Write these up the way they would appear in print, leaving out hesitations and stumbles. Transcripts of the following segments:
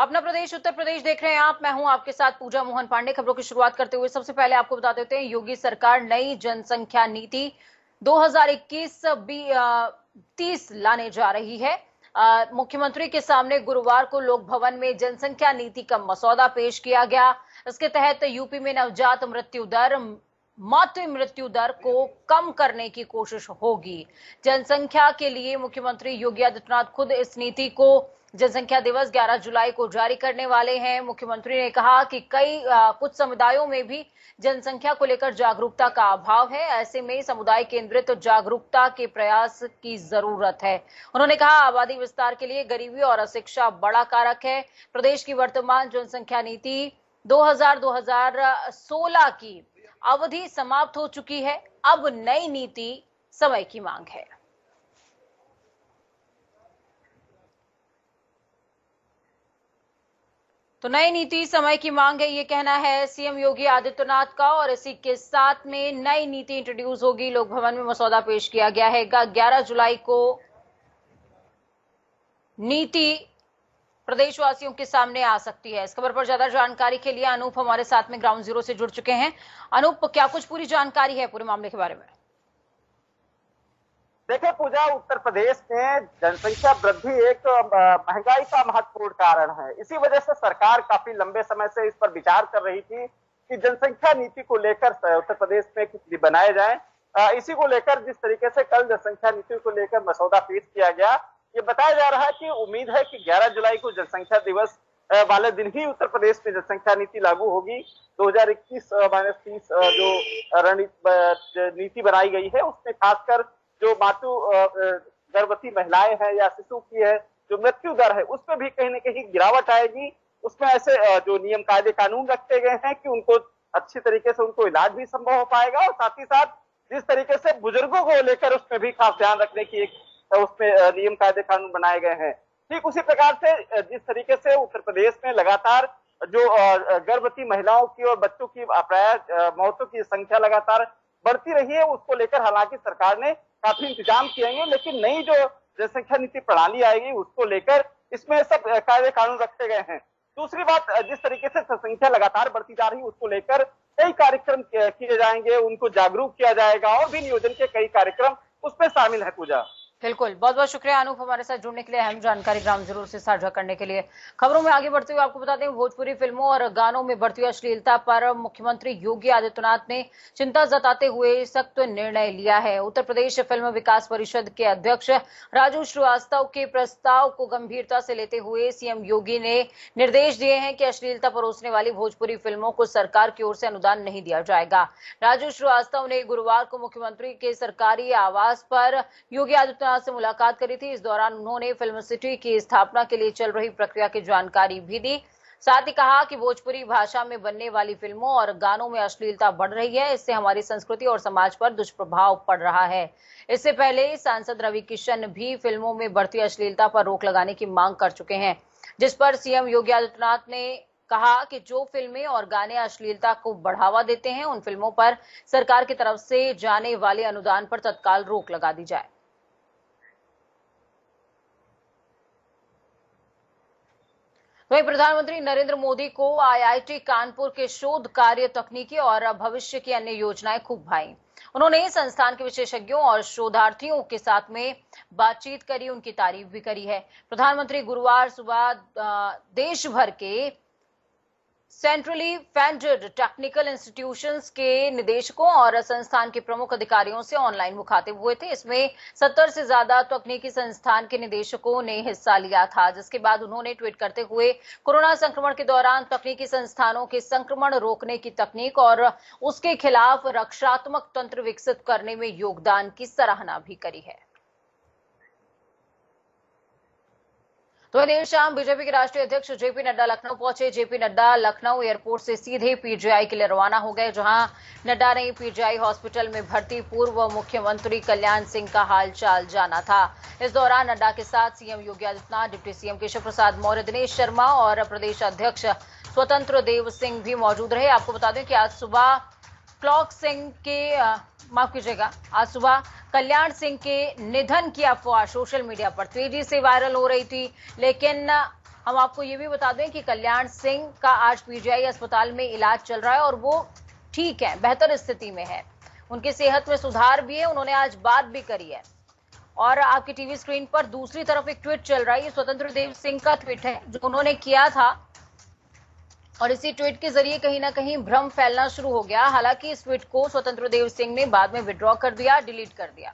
अपना प्रदेश उत्तर प्रदेश देख रहे हैं आप। मैं हूं आपके साथ पूजा मोहन पांडे। खबरों की शुरुआत करते हुए सबसे पहले आपको बता देते हैं, योगी सरकार नई जनसंख्या नीति 2021-30 लाने जा रही है। मुख्यमंत्री के सामने गुरुवार को लोक भवन में जनसंख्या नीति का मसौदा पेश किया गया। इसके तहत यूपी में नवजात मृत्यु दर, मातृ मृत्यु दर को कम करने की कोशिश होगी। जनसंख्या के लिए मुख्यमंत्री योगी आदित्यनाथ खुद इस नीति को जनसंख्या दिवस 11 जुलाई को जारी करने वाले हैं। मुख्यमंत्री ने कहा कि कुछ समुदायों में भी जनसंख्या को लेकर जागरूकता का अभाव है। ऐसे में समुदाय केंद्रित जागरूकता के प्रयास की जरूरत है। उन्होंने कहा, आबादी विस्तार के लिए गरीबी और अशिक्षा बड़ा कारक है। प्रदेश की वर्तमान जनसंख्या नीति 2016 की अवधि समाप्त हो चुकी है। अब नई नीति समय की मांग है। तो नई नीति समय की मांग है, ये कहना है सीएम योगी आदित्यनाथ का। और इसी के साथ में नई नीति इंट्रोड्यूस होगी। लोक भवन में मसौदा पेश किया गया है। 11 जुलाई को नीति प्रदेशवासियों के सामने आ सकती है। इस खबर पर ज्यादा जानकारी के लिए अनूप हमारे साथ में ग्राउंड जीरो से जुड़ चुके हैं। अनूप, क्या कुछ पूरी जानकारी है पूरे मामले के बारे में? देखिए पूजा, उत्तर प्रदेश में जनसंख्या वृद्धि एक महंगाई का महत्वपूर्ण कारण है। इसी वजह से सरकार काफी लंबे समय से इस पर विचार कर रही थी कि जनसंख्या नीति को लेकर उत्तर प्रदेश में कुछ बनाए जाए। इसी को लेकर जिस तरीके से कल जनसंख्या नीति को लेकर मसौदा पेश किया गया, ये बताया जा रहा है कि उम्मीद है कि 11 जुलाई को जनसंख्या दिवस वाले दिन ही उत्तर प्रदेश में जनसंख्या नीति लागू होगी। 2021-30 जो नीति बनाई गई है, उसमें खासकर जो गर्भवती महिलाएं हैं या शिशु की है जो मृत्यु दर है, उसमें भी कहीं न कहीं गिरावट आएगी। उसमें ऐसे जो नियम कायदे कानून रखे गए हैं कि उनको अच्छी तरीके से उनको इलाज भी संभव हो पाएगा। और साथ ही साथ जिस तरीके से बुजुर्गों को लेकर उसमें भी खास ध्यान रखने की एक उसमें नियम कायदे कानून बनाए गए हैं। ठीक उसी प्रकार से जिस तरीके से उत्तर प्रदेश में लगातार जो गर्भवती महिलाओं की और बच्चों की प्राय मौतों की संख्या लगातार बढ़ती रही है, उसको लेकर हालांकि सरकार ने काफी इंतजाम किए, लेकिन नई जो जनसंख्या नीति प्रणाली आएगी उसको लेकर इसमें सब कायदे कानून रखे गए हैं। दूसरी बात, जिस तरीके से जनसंख्या लगातार बढ़ती जा रही है उसको लेकर कई कार्यक्रम किए जाएंगे, उनको जागरूक किया जाएगा और भी नियोजन के कई कार्यक्रम उसमें शामिल है। पूजा, बिल्कुल, बहुत बहुत शुक्रिया अनूप हमारे साथ जुड़ने के लिए, अहम जानकारी ग्राम जरूर से साझा करने के लिए। खबरों में आगे बढ़ते हुए आपको बता दें, भोजपुरी फिल्मों और गानों में बढ़ती अश्लीलता पर मुख्यमंत्री योगी आदित्यनाथ ने चिंता जताते हुए सख्त निर्णय लिया है। उत्तर प्रदेश फिल्म विकास परिषद के अध्यक्ष राजू श्रीवास्तव के प्रस्ताव को गंभीरता से लेते हुए सीएम योगी ने निर्देश दिए हैं कि अश्लीलता परोसने वाली भोजपुरी फिल्मों को सरकार की ओर से अनुदान नहीं दिया जाएगा। राजू श्रीवास्तव ने गुरुवार को मुख्यमंत्री के सरकारी आवास पर योगी आदित्यनाथ से मुलाकात करी थी। इस दौरान उन्होंने फिल्म सिटी की स्थापना के लिए चल रही प्रक्रिया की जानकारी भी दी। साथ ही कहा कि भोजपुरी भाषा में बनने वाली फिल्मों और गानों में अश्लीलता बढ़ रही है। इससे हमारी संस्कृति और समाज पर दुष्प्रभाव पड़ रहा है। इससे पहले सांसद रवि किशन भी फिल्मों में बढ़ती अश्लीलता पर रोक लगाने की मांग कर चुके हैं, जिस पर सीएम योगी आदित्यनाथ ने कहा कि जो फिल्में और गाने अश्लीलता को बढ़ावा देते हैं, उन फिल्मों पर सरकार की तरफ से जाने वाले अनुदान पर तत्काल रोक लगा दी जाए। वहीं प्रधानमंत्री नरेंद्र मोदी को आईआईटी कानपुर के शोध कार्य, तकनीकी और भविष्य की अन्य योजनाएं खूब भाई। उन्होंने संस्थान के विशेषज्ञों और शोधार्थियों के साथ में बातचीत करी, उनकी तारीफ भी करी है। प्रधानमंत्री गुरुवार सुबह देश भर के सेंट्रली फंडेड टेक्निकल इंस्टीट्यूशंस के निदेशकों और संस्थान के प्रमुख अधिकारियों से ऑनलाइन मुखातिब हुए थे। इसमें 70 से ज्यादा तकनीकी संस्थान के निदेशकों ने हिस्सा लिया था, जिसके बाद उन्होंने ट्वीट करते हुए कोरोना संक्रमण के दौरान तकनीकी संस्थानों के संक्रमण रोकने की तकनीक और उसके खिलाफ रक्षात्मक तंत्र विकसित करने में योगदान की सराहना भी करी है। तो देर शाम बीजेपी के राष्ट्रीय अध्यक्ष जेपी नड्डा लखनऊ पहुंचे। जेपी नड्डा लखनऊ एयरपोर्ट से सीधे पीजीआई के लिए रवाना हो गए, जहां नड्डा ने पीजीआई हॉस्पिटल में भर्ती पूर्व मुख्यमंत्री कल्याण सिंह का हालचाल जाना था। इस दौरान नड्डा के साथ CM Yogi Adityanath, deputy CM Keshav Prasad Maurya, Dinesh Sharma और प्रदेश अध्यक्ष स्वतंत्र देव सिंह भी मौजूद रहे। आपको बता दें कि आज सुबह आज सुबह कल्याण सिंह के निधन की अफवाह सोशल मीडिया पर तेजी से वायरल हो रही थी, लेकिन हम आपको ये भी बता दें कि कल्याण सिंह का आज पीजीआई अस्पताल में इलाज चल रहा है और वो ठीक है, बेहतर स्थिति में है। उनकी सेहत में सुधार भी है, उन्होंने आज बात भी करी है। और आपकी टीवी स्क्रीन पर दूसरी तरफ एक ट्वीट चल रहा है, ये स्वतंत्र देव सिंह का ट्वीट है जो उन्होंने किया था और इसी ट्वीट के जरिए कहीं ना कहीं भ्रम फैलना शुरू हो गया। हालांकि इस ट्वीट को स्वतंत्र देव सिंह ने बाद में विड्रॉ कर दिया, डिलीट कर दिया।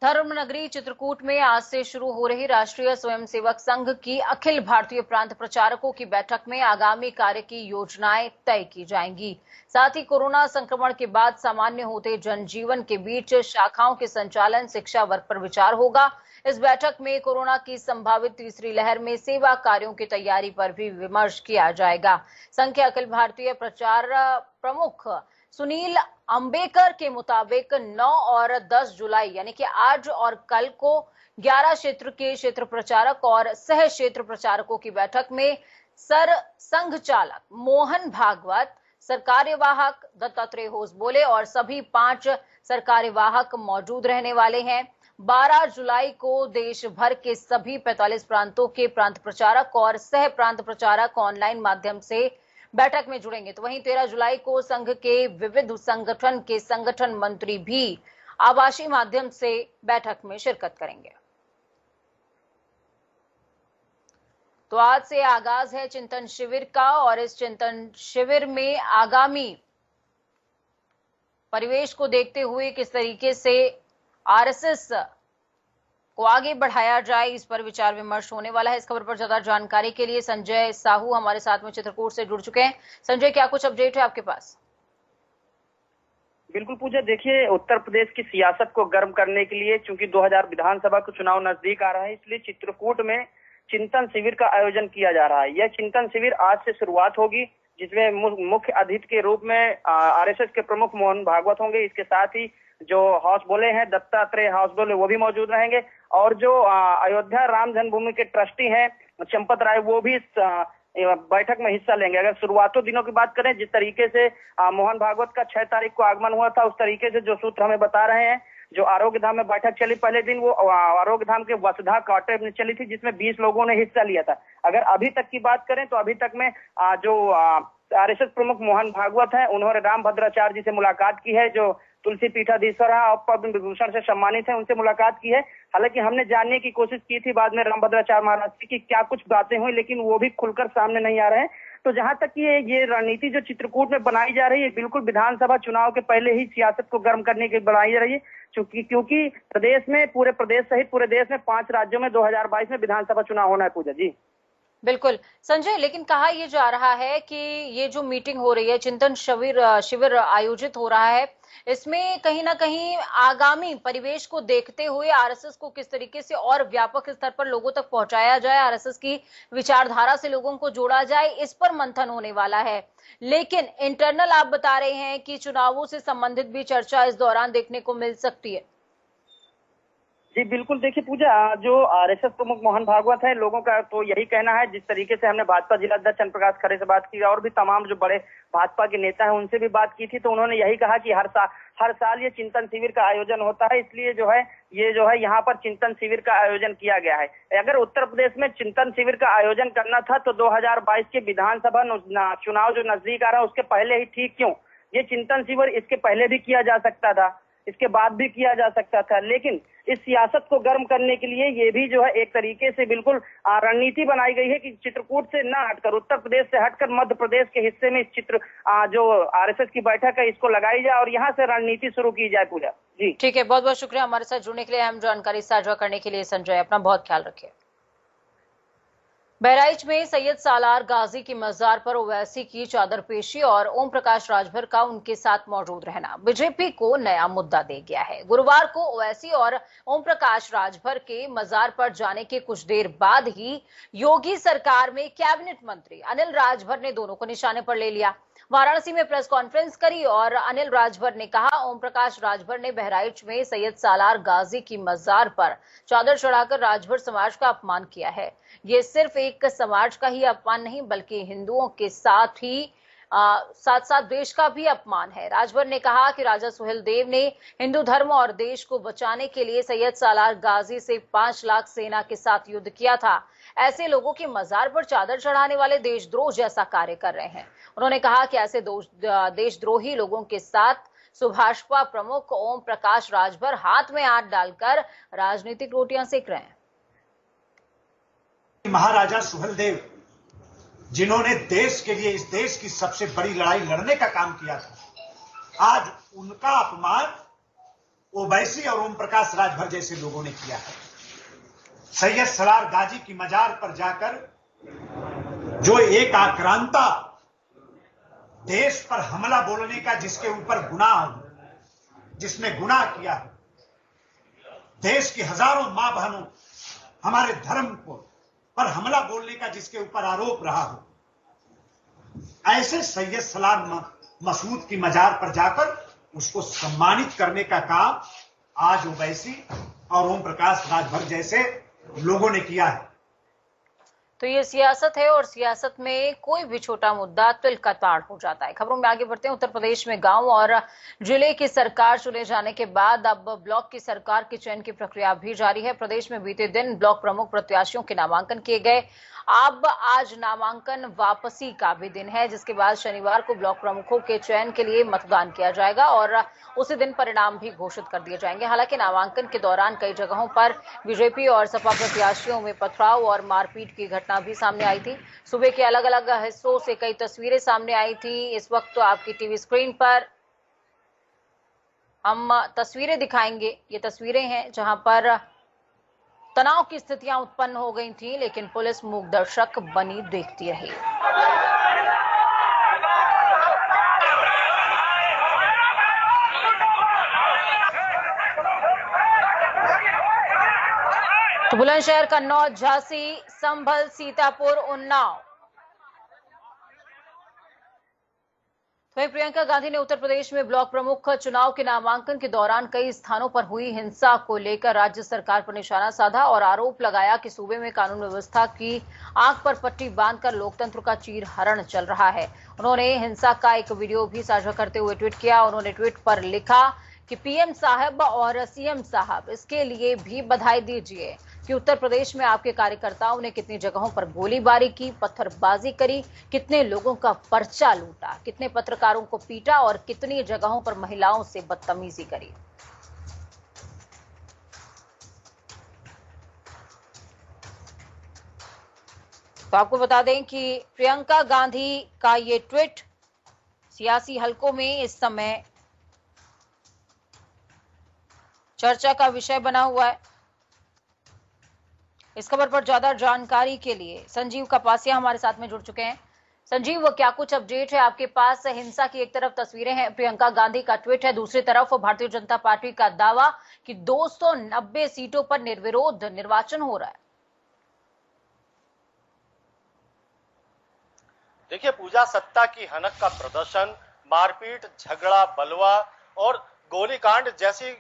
धर्मनगरी चित्रकूट में आज से शुरू हो रही राष्ट्रीय स्वयंसेवक संघ की अखिल भारतीय प्रांत प्रचारकों की बैठक में आगामी कार्य की योजनाएं तय की जाएंगी। साथ ही कोरोना संक्रमण के बाद सामान्य होते जनजीवन के बीच शाखाओं के संचालन, शिक्षा वर्ग पर विचार होगा। इस बैठक में कोरोना की संभावित तीसरी लहर में सेवा कार्यों की तैयारी पर भी विमर्श किया जाएगा। संघ के अखिल भारतीय प्रचार प्रमुख सुनील अंबेकर के मुताबिक 9 और 10 जुलाई यानी कि आज और कल को 11 क्षेत्र के क्षेत्र प्रचारक और सह क्षेत्र प्रचारकों की बैठक में सर संघ चालक मोहन भागवत, सरकार्यवाहक दत्तात्रेय होसबोले और सभी 5 सरकार्यवाहक मौजूद रहने वाले हैं। 12 जुलाई को देश भर के सभी 45 प्रांतों के प्रांत प्रचारक और सह प्रांत प्रचारक ऑनलाइन माध्यम से बैठक में जुड़ेंगे। तो वहीं 13 जुलाई को संघ के विविध संगठन के संगठन मंत्री भी आभासी माध्यम से बैठक में शिरकत करेंगे। तो आज से आगाज है चिंतन शिविर का और इस चिंतन शिविर में आगामी परिवेश को देखते हुए किस तरीके से आरएसएस को आगे बढ़ाया जाए, इस पर विचार विमर्श होने वाला है। इस खबर पर ज्यादा जानकारी के लिए संजय साहू हमारे साथ में चित्रकूट से जुड़ चुके हैं। संजय, क्या कुछ अपडेट है आपके पास? बिल्कुल पूजा, देखिए उत्तर प्रदेश की सियासत को गर्म करने के लिए चूंकि 2000 विधानसभा का चुनाव नजदीक आ रहा है, इसलिए चित्रकूट में चिंतन शिविर का आयोजन किया जा रहा है। यह चिंतन शिविर आज से शुरुआत होगी, जिसमें मुख्य अतिथि के रूप में आरएसएस के प्रमुख मोहन भागवत होंगे। इसके साथ ही जो होसबोले हैं, दत्तात्रेय होसबोले, वो भी मौजूद रहेंगे और जो अयोध्या राम जन्मभूमि के ट्रस्टी हैं चंपत राय, वो भी इस बैठक में हिस्सा लेंगे। अगर शुरुआती दिनों की बात करें, जिस तरीके से मोहन भागवत का 6 तारीख को आगमन हुआ था, उस तरीके से जो सूत्र हमें बता रहे हैं, जो आरोग्य धाम में बैठक चली पहले दिन, वो आरोग्य धाम के वसुधा क्वार्टर में चली थी, जिसमें 20 लोगों ने हिस्सा लिया था। अगर अभी तक की बात करें तो अभी तक में जो आरएसएस प्रमुख मोहन भागवत है, उन्होंने रामभद्राचार्य जी से मुलाकात की है, जो तुलसी पीठाधीश्वर है और पद्म विभूषण से सम्मानित है, उनसे मुलाकात की है। हालांकि हमने जानने की कोशिश की थी बाद में रामभद्राचार्य महाराज की क्या कुछ बातें हुई, लेकिन वो भी खुलकर सामने नहीं आ रहे हैं। तो जहां तक ये रणनीति जो चित्रकूट में बनाई जा रही है, बिल्कुल विधानसभा चुनाव के पहले ही सियासत को गर्म करने की बनाई जा रही है, क्योंकि प्रदेश में, पूरे प्रदेश सहित पूरे देश में 5 राज्यों में 2022 में विधानसभा चुनाव होना है। पूजा जी बिल्कुल संजय, लेकिन कहा यह जा रहा है कि ये जो मीटिंग हो रही है, चिंतन शिविर आयोजित हो रहा है, इसमें कहीं ना कहीं आगामी परिवेश को देखते हुए आरएसएस को किस तरीके से और व्यापक स्तर पर लोगों तक पहुंचाया जाए, आरएसएस की विचारधारा से लोगों को जोड़ा जाए, इस पर मंथन होने वाला है। लेकिन इंटरनल आप बता रहे हैं कि चुनावों से संबंधित भी चर्चा इस दौरान देखने को मिल सकती है। जी बिल्कुल, देखिए पूजा, जो आरएसएस प्रमुख मोहन भागवत है, लोगों का तो यही कहना है, जिस तरीके से हमने भाजपा जिला अध्यक्ष चंद्र प्रकाश खरे से बात की और भी तमाम जो बड़े भाजपा के नेता हैं उनसे भी बात की थी, तो उन्होंने यही कहा कि हर साल ये चिंतन शिविर का आयोजन होता है, इसलिए जो है यहाँ पर चिंतन शिविर का आयोजन किया गया है। अगर उत्तर प्रदेश में चिंतन शिविर का आयोजन करना था तो 2022 के विधानसभा चुनाव जो नजदीक आ रहा है उसके पहले ही ठीक क्यों? ये चिंतन शिविर इसके पहले भी किया जा सकता था, इसके बाद भी किया जा सकता था, लेकिन इस सियासत को गर्म करने के लिए ये भी जो है एक तरीके से बिल्कुल रणनीति बनाई गई है कि चित्रकूट से न हटकर, उत्तर प्रदेश से हटकर मध्य प्रदेश के हिस्से में जो आरएसएस की बैठक है इसको लगाई जाए और यहाँ से रणनीति शुरू की जाए। पूजा जी ठीक है, बहुत बहुत शुक्रिया हमारे साथ जुड़ने के लिए, अहम जानकारी साझा करने के लिए संजय। अपना बहुत ख्याल रखिए। बहराइच में सैयद सालार गाजी की मजार पर ओवैसी की चादर पेशी और ओम प्रकाश राजभर का उनके साथ मौजूद रहना बीजेपी को नया मुद्दा दे गया है। गुरुवार को ओवैसी और ओम प्रकाश राजभर के मजार पर जाने के कुछ देर बाद ही योगी सरकार में कैबिनेट मंत्री अनिल राजभर ने दोनों को निशाने पर ले लिया। वाराणसी में प्रेस कॉन्फ्रेंस करी और अनिल राजभर ने कहा, ओम प्रकाश राजभर ने बहराइच में सैयद सालार गाजी की मजार पर चादर चढ़ाकर राजभर समाज का अपमान किया है। ये सिर्फ एक समाज का ही अपमान नहीं बल्कि हिंदुओं के साथ ही साथ साथ देश का भी अपमान है। राजभर ने कहा कि राजा सुहेलदेव ने हिंदू धर्म और देश को बचाने के लिए सैयद सालार गाजी से 5 लाख सेना के साथ युद्ध किया था। ऐसे लोगों की मजार पर चादर चढ़ाने वाले देशद्रोह जैसा कार्य कर रहे हैं। उन्होंने कहा कि ऐसे देशद्रोही लोगों के साथ सुभाषपा प्रमुख ओम प्रकाश राजभर हाथ में हाथ डालकर राजनीतिक रोटियां सेक रहे हैं। महाराजा सुहेलदेव जिन्होंने देश के लिए, इस देश की सबसे बड़ी लड़ाई लड़ने का काम किया था, आज उनका अपमान ओवैसी और ओम प्रकाश राजभर जैसे लोगों ने किया है। सैयद सलार गाजी की मजार पर जाकर जो एक आक्रांता देश पर हमला बोलने का, जिसके ऊपर गुनाह हो, जिसने गुनाह किया हो, देश की हजारों मां बहनों, हमारे धर्म को पर हमला बोलने का जिसके ऊपर आरोप रहा हो, ऐसे सैयद सलार मसूद की मजार पर जाकर उसको सम्मानित करने का काम आज ओवैसी और ओम प्रकाश राजभर जैसे लोगों ने किया है। तो ये सियासत है और सियासत में कोई भी छोटा मुद्दा तिल का ताड़ हो जाता है। खबरों में आगे बढ़ते हैं। उत्तर प्रदेश में गांव और जिले की सरकार चुने जाने के बाद अब ब्लॉक की सरकार के चयन की प्रक्रिया भी जारी है। प्रदेश में बीते दिन ब्लॉक प्रमुख प्रत्याशियों के नामांकन किए गए। अब आज नामांकन वापसी का भी दिन है, जिसके बाद शनिवार को ब्लॉक प्रमुखों के चयन के लिए मतदान किया जाएगा और उसी दिन परिणाम भी घोषित कर दिए जाएंगे। हालांकि नामांकन के दौरान कई जगहों पर बीजेपी और सपा प्रत्याशियों में पथराव और मारपीट की घटना भी सामने आई थी। सुबह के अलग अलग हिस्सों से कई तस्वीरें सामने आई थी। इस वक्त तो आपकी टीवी स्क्रीन पर हम तस्वीरें दिखाएंगे। ये तस्वीरें हैं जहां पर तनाव की स्थितियां उत्पन्न हो गई थी, लेकिन पुलिस मूक दर्शक बनी देखती रही। तो बुलंदशहर, कन्नौज, झांसी, संभल, सीतापुर, उन्नाव। वहीं प्रियंका गांधी ने उत्तर प्रदेश में ब्लॉक प्रमुख चुनाव के नामांकन के दौरान कई स्थानों पर हुई हिंसा को लेकर राज्य सरकार पर निशाना साधा और आरोप लगाया कि सूबे में कानून व्यवस्था की आंख पर पट्टी बांधकर लोकतंत्र का चीरहरण चल रहा है। उन्होंने हिंसा का एक वीडियो भी साझा करते हुए ट्वीट किया। उन्होंने ट्वीट पर लिखा कि पीएम साहब और सीएम साहब, इसके लिए भी बधाई दीजिए कि उत्तर प्रदेश में आपके कार्यकर्ताओं ने कितनी जगहों पर गोलीबारी की, पत्थरबाजी करी, कितने लोगों का पर्चा लूटा, कितने पत्रकारों को पीटा और कितनी जगहों पर महिलाओं से बदतमीजी करी। तो आपको बता दें कि प्रियंका गांधी का ये ट्वीट सियासी हलकों में इस समय चर्चा का विषय बना हुआ है। इस खबर पर ज्यादा जानकारी के लिए संजीव कपासिया हमारे साथ में जुड़ चुके हैं। संजीव, क्या कुछ अपडेट है आपके पास? हिंसा की एक तरफ तस्वीरें हैं, प्रियंका गांधी का ट्वीट है, दूसरी तरफ भारतीय जनता पार्टी का दावा कि 290 सीटों पर निर्विरोध निर्वाचन हो रहा है। देखिए पूजा, सत्ता की हनक का प्रदर्शन, मारपीट, झगड़ा, बलवा और गोलीकांड जैसी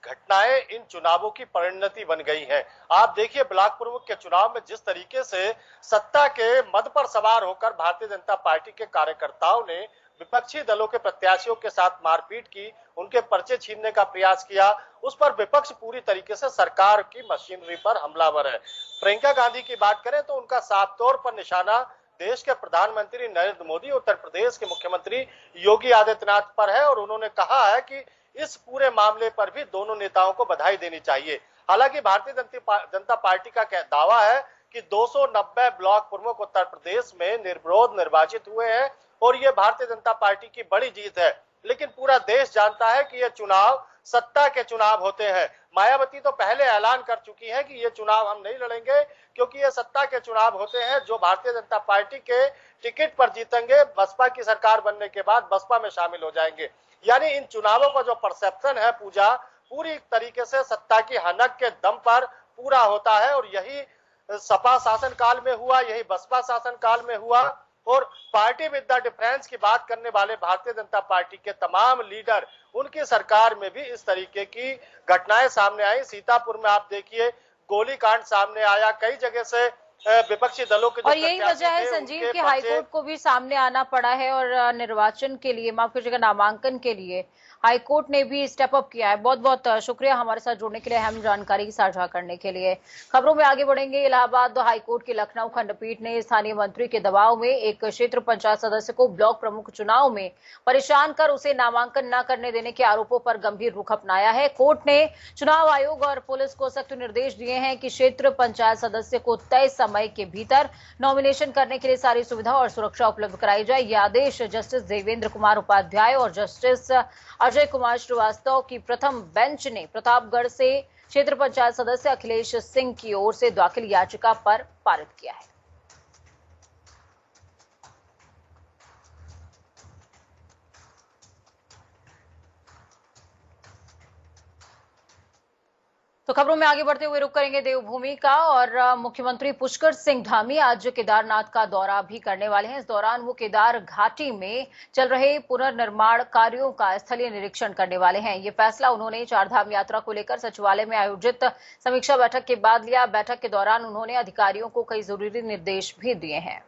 घटनाएं इन चुनावों की परिणति बन गई है। आप देखिए ब्लॉक प्रमुख के चुनाव में जिस तरीके से सत्ता के मद पर सवार होकर भारतीय जनता पार्टी के कार्यकर्ताओं ने विपक्षी दलों के प्रत्याशियों के साथ मारपीट की, उनके पर्चे छीनने का प्रयास किया, उस पर विपक्ष पूरी तरीके से सरकार की मशीनरी पर हमलावर है। प्रियंका गांधी की बात करें तो उनका साफ तौर पर निशाना देश के प्रधानमंत्री नरेंद्र मोदी, उत्तर प्रदेश के मुख्यमंत्री योगी आदित्यनाथ पर है और उन्होंने कहा है कि इस पूरे मामले पर भी दोनों नेताओं को बधाई देनी चाहिए। हालांकि भारतीय जनता पार्टी का दावा है कि 290 ब्लॉक प्रमुख उत्तर प्रदेश में निर्विरोध निर्वाचित हुए हैं और ये भारतीय जनता पार्टी की बड़ी जीत है। लेकिन पूरा देश जानता है कि ये चुनाव सत्ता के चुनाव होते हैं। मायावती तो पहले ऐलान कर चुकी है कि ये चुनाव हम नहीं लड़ेंगे क्योंकि ये सत्ता के चुनाव होते हैं। जो भारतीय जनता पार्टी के टिकट पर जीतेंगे, बसपा की सरकार बनने के बाद बसपा में शामिल हो जाएंगे। यानी इन चुनावों का जो परसेप्शन है पूजा, पूरी तरीके से सत्ता की हनक के दम पर पूरा होता है और यही सपा शासन काल में हुआ, यही बसपा शासन काल में हुआ। और पार्टी विद द डिफरेंस की बात करने वाले भारतीय जनता पार्टी के तमाम लीडर, उनकी सरकार में भी इस तरीके की घटनाएं सामने आई। सीतापुर में आप देखिए गोलीकांड सामने आया, कई जगह से विपक्षी दलों के और यही वजह है संजीव कि हाईकोर्ट को भी सामने आना पड़ा है और निर्वाचन के लिए, माफ कीजिएगा, नामांकन के लिए हाईकोर्ट ने भी स्टेप अप किया है। बहुत बहुत शुक्रिया हमारे साथ जुड़ने के लिए, अहम जानकारी साझा करने के लिए। खबरों में आगे बढ़ेंगे। इलाहाबाद हाईकोर्ट की लखनऊ खंडपीठ ने स्थानीय मंत्री के दबाव में एक क्षेत्र पंचायत सदस्य को ब्लॉक प्रमुख चुनाव में परेशान कर उसे नामांकन न करने देने के आरोपों पर गंभीर रुख अपनाया है। कोर्ट ने चुनाव आयोग और पुलिस को सख्त निर्देश दिए हैं कि क्षेत्र पंचायत सदस्य को तय समय के भीतर नॉमिनेशन करने के लिए सारी सुविधा और सुरक्षा उपलब्ध कराई जाए। यह आदेश जस्टिस देवेंद्र कुमार उपाध्याय और जस्टिस अजय कुमार श्रीवास्तव की प्रथम बेंच ने प्रतापगढ़ से क्षेत्र पंचायत सदस्य अखिलेश सिंह की ओर से दाखिल याचिका पर पारित किया है। तो खबरों में आगे बढ़ते हुए रुक करेंगे देवभूमि का, और मुख्यमंत्री पुष्कर सिंह धामी आज केदारनाथ का दौरा भी करने वाले हैं। इस दौरान वो केदार घाटी में चल रहे पुनर्निर्माण कार्यों का स्थलीय निरीक्षण करने वाले हैं। ये फैसला उन्होंने चारधाम यात्रा को लेकर सचिवालय में आयोजित समीक्षा बैठक के बाद लिया। बैठक के दौरान उन्होंने अधिकारियों को कई जरूरी निर्देश भी दिए हैं।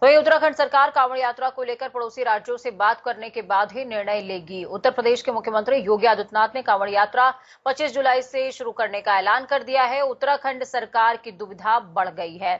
तो ये उत्तराखंड सरकार कांवड़ यात्रा को लेकर पड़ोसी राज्यों से बात करने के बाद ही निर्णय लेगी। उत्तर प्रदेश के मुख्यमंत्री योगी आदित्यनाथ ने कांवड़ यात्रा 25 जुलाई से शुरू करने का ऐलान कर दिया है। उत्तराखंड सरकार की दुविधा बढ़ गई है।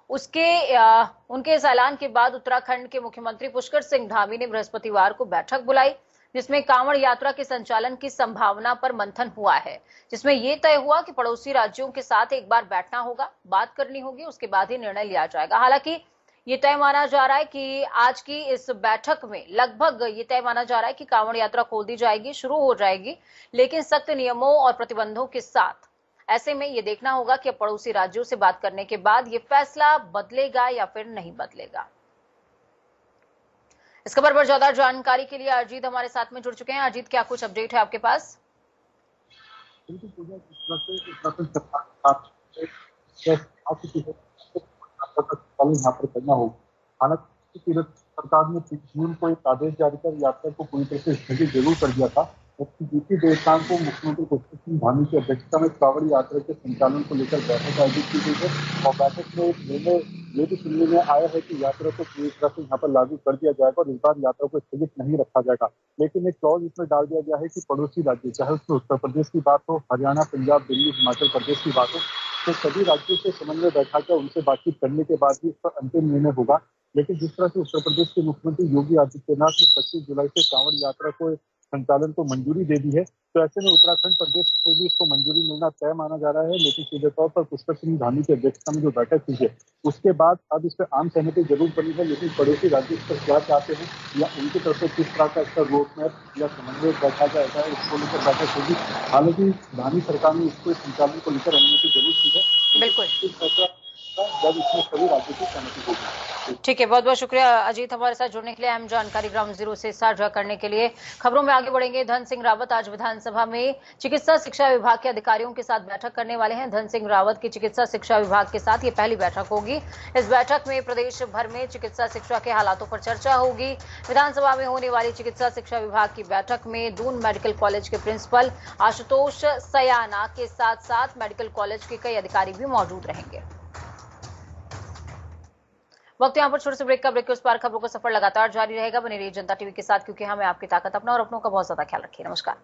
उनके इस ऐलान के बाद उत्तराखंड के मुख्यमंत्री पुष्कर सिंह धामी ने बृहस्पतिवार को बैठक बुलाई, जिसमें कांवड़ यात्रा के संचालन की संभावना पर मंथन हुआ है, जिसमें यह तय हुआ कि पड़ोसी राज्यों के साथ एक बार बैठना होगा, बात करनी होगी, उसके बाद ही निर्णय लिया जाएगा। हालांकि ये तय माना जा रहा है कि आज की इस बैठक में लगभग ये तय माना जा रहा है कि कांवड़ यात्रा खोल दी जाएगी, शुरू हो जाएगी, लेकिन सख्त नियमों और प्रतिबंधों के साथ। ऐसे में ये देखना होगा कि पड़ोसी राज्यों से बात करने के बाद ये फैसला बदलेगा या फिर नहीं बदलेगा। इस खबर पर ज्यादा जानकारी के लिए अजीत हमारे साथ में जुड़ चुके हैं। अजीत, क्या कुछ अपडेट है आपके पास? यहाँ पर करना होगा। हालांकि तीरथ सरकार ने 3 जून को एक आदेश जारी कर यात्रा को पूरी तरह से स्थगित जरूर कर दिया था, जबकि दूसरी देवस्थान को मुख्यमंत्री पुष्कर सिंह धामी की अध्यक्षता में कांवड़ यात्रा के संचालन को लेकर बैठक आयोजित की गई है। और बैठक में एक निर्णय ये भी सुनने में आया है कि यात्रा को पूरी तरह से यहाँ पर लागू कर दिया जाएगा और इस बार यात्रा को स्थगित नहीं रखा जाएगा। लेकिन एक क्लॉज इसमें डाल दिया गया है कि पड़ोसी राज्य, चाहे उसमें उत्तर प्रदेश की बात हो, हरियाणा, पंजाब, दिल्ली, हिमाचल प्रदेश की बात हो, तो सभी राज्यों से समन्वय बैठा कर उनसे बातचीत करने के बाद ही इस पर अंतिम निर्णय होगा। लेकिन जिस तरह से उत्तर प्रदेश के मुख्यमंत्री योगी आदित्यनाथ ने 25 जुलाई से कांवड़ यात्रा को संचालन को मंजूरी दे दी है, तो ऐसे में उत्तराखंड प्रदेश से भी इसको मंजूरी मिलना तय माना जा रहा है। लेकिन सीधे तौर पर पुष्कर सिंह धामी की अध्यक्षता में जो बैठक हुई है, उसके बाद अब इस पर आम सहमति जरूर बनी है। लेकिन पड़ोसी राज्य इस पर क्या चाहते हैं या उनकी तरफ से किस तरह का इसका रोड मैप या समन्वय बैठा जाएगा, इसको लेकर बैठक होगी। हालांकि धामी सरकार ने इसको संचालन को लेकर अनुमति जरूर दी है। बिल्कुल, जब इसमें सभी राज्यों की सहमति होगी। ठीक है, बहुत बहुत शुक्रिया अजीत हमारे साथ जुड़ने के लिए, अहम जानकारी ग्राउंड जीरो से साझा करने के लिए। खबरों में आगे बढ़ेंगे। धन सिंह रावत आज विधानसभा में चिकित्सा शिक्षा विभाग के अधिकारियों के साथ बैठक करने वाले हैं। धन सिंह रावत की चिकित्सा शिक्षा विभाग के साथ ये पहली बैठक होगी। इस बैठक में प्रदेश भर में चिकित्सा शिक्षा के हालातों पर चर्चा होगी। विधानसभा में होने वाली चिकित्सा शिक्षा विभाग की बैठक में दून मेडिकल कॉलेज के प्रिंसिपल आशुतोष सयाना के साथ साथ मेडिकल कॉलेज के कई अधिकारी भी मौजूद रहेंगे। वक्त यहाँ पर छोटे से ब्रेक का। ब्रेक के उस पार खबरों का सफर लगातार जारी रहेगा। बने रहिए जनता टीवी के साथ, क्योंकि हमें आपकी ताकत अपना और अपनों का बहुत ज्यादा ख्याल रखिए। नमस्कार।